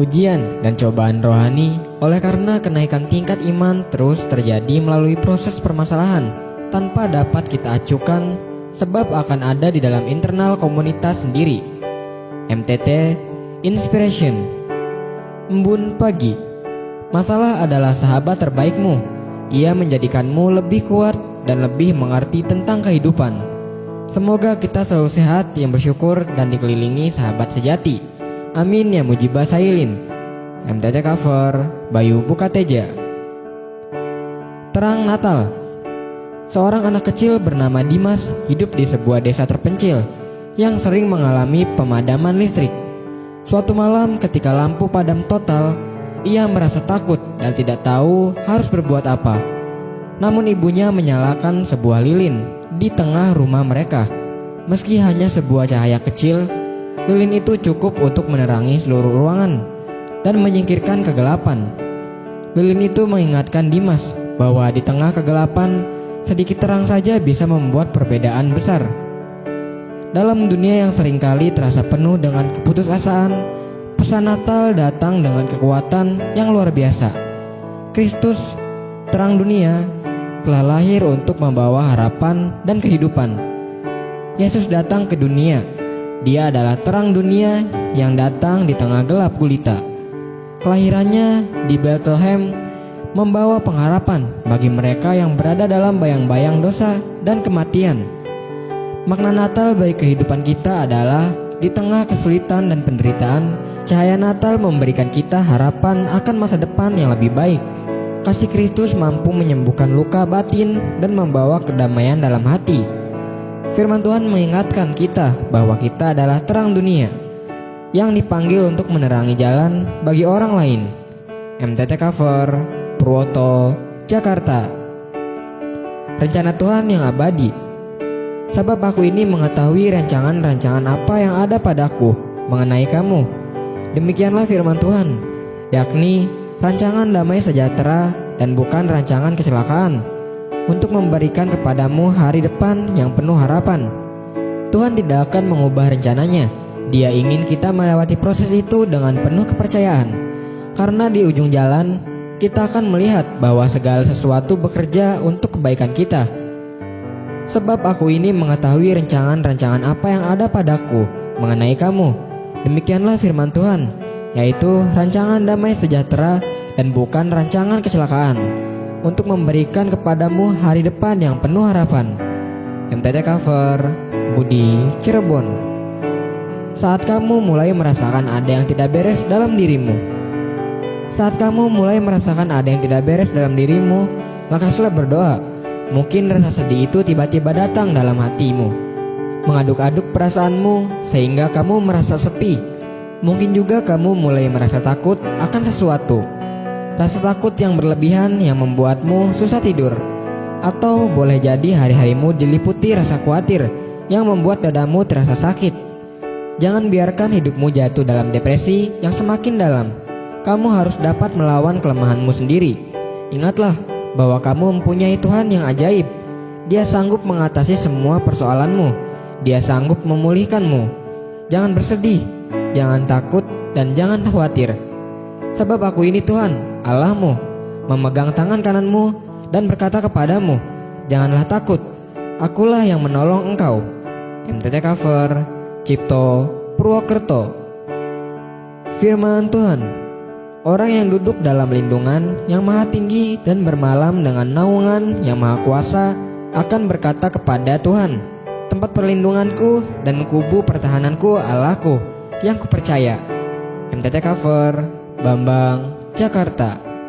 ujian dan cobaan rohani oleh karena kenaikan tingkat iman terus terjadi melalui proses permasalahan tanpa dapat kita acukan sebab akan ada di dalam internal komunitas sendiri. MTT Inspiration. Embun pagi. Masalah adalah sahabat terbaikmu. Ia menjadikanmu lebih kuat dan lebih mengerti tentang kehidupan. Semoga kita selalu sehat, yang bersyukur, dan dikelilingi sahabat sejati. Amin ya mujibah sailin. MTT cover Bayu Bukateja. Terang Natal. Seorang anak kecil bernama Dimas hidup di sebuah desa terpencil yang sering mengalami pemadaman listrik. Suatu malam ketika lampu padam total, ia merasa takut dan tidak tahu harus berbuat apa. Namun ibunya menyalakan sebuah lilin di tengah rumah mereka. Meski hanya sebuah cahaya kecil, lilin itu cukup untuk menerangi seluruh ruangan dan menyingkirkan kegelapan. Lilin itu mengingatkan Dimas bahwa di tengah kegelapan, sedikit terang saja bisa membuat perbedaan besar. Dalam dunia yang seringkali terasa penuh dengan keputusasaan, pesan Natal datang dengan kekuatan yang luar biasa. Kristus, terang dunia, telah lahir untuk membawa harapan dan kehidupan. Yesus datang ke dunia. Dia adalah terang dunia yang datang di tengah gelap gulita. Kelahirannya di Bethlehem membawa pengharapan bagi mereka yang berada dalam bayang-bayang dosa dan kematian. Makna Natal bagi kehidupan kita adalah di tengah kesulitan dan penderitaan, cahaya Natal memberikan kita harapan akan masa depan yang lebih baik. Kasih Kristus mampu menyembuhkan luka batin dan membawa kedamaian dalam hati. Firman Tuhan mengingatkan kita bahwa kita adalah terang dunia yang dipanggil untuk menerangi jalan bagi orang lain. MTT cover Purwoto, Jakarta. Rencana Tuhan yang abadi. Sebab aku ini mengetahui rancangan-rancangan apa yang ada padaku mengenai kamu. Demikianlah firman Tuhan, yakni rancangan damai sejahtera dan bukan rancangan kecelakaan, untuk memberikan kepadamu hari depan yang penuh harapan. Tuhan tidak akan mengubah rencananya. Dia ingin kita melewati proses itu dengan penuh kepercayaan, karena di ujung jalan kita akan melihat bahwa segala sesuatu bekerja untuk kebaikan kita. Sebab aku ini mengetahui rancangan-rancangan apa yang ada padaku mengenai kamu. Demikianlah firman Tuhan, yaitu rancangan damai sejahtera dan bukan rancangan kecelakaan, untuk memberikan kepadamu hari depan yang penuh harapan. MTT cover Budi, Cirebon. Saat kamu mulai merasakan ada yang tidak beres dalam dirimu, lakaslah berdoa. Mungkin rasa sedih itu tiba-tiba datang dalam hatimu, mengaduk-aduk perasaanmu sehingga kamu merasa sepi. Mungkin juga kamu mulai merasa takut akan sesuatu. Rasa takut yang berlebihan yang membuatmu susah tidur. Atau boleh jadi hari-harimu diliputi rasa khawatir yang membuat dadamu terasa sakit. Jangan biarkan hidupmu jatuh dalam depresi yang semakin dalam. Kamu harus dapat melawan kelemahanmu sendiri. Ingatlah bahwa kamu mempunyai Tuhan yang ajaib. Dia sanggup mengatasi semua persoalanmu. Dia sanggup memulihkanmu. Jangan bersedih, jangan takut, dan jangan khawatir. Sebab aku ini Tuhan, Allahmu, memegang tangan kananmu dan berkata kepadamu, janganlah takut, akulah yang menolong engkau. MTT cover Cipto, Purwokerto. Firman Tuhan. Orang yang duduk dalam lindungan yang maha tinggi dan bermalam dengan naungan yang maha kuasa akan berkata kepada Tuhan, tempat perlindunganku dan kubu pertahananku Allahku yang kupercaya. MTT cover Bambang, Jakarta.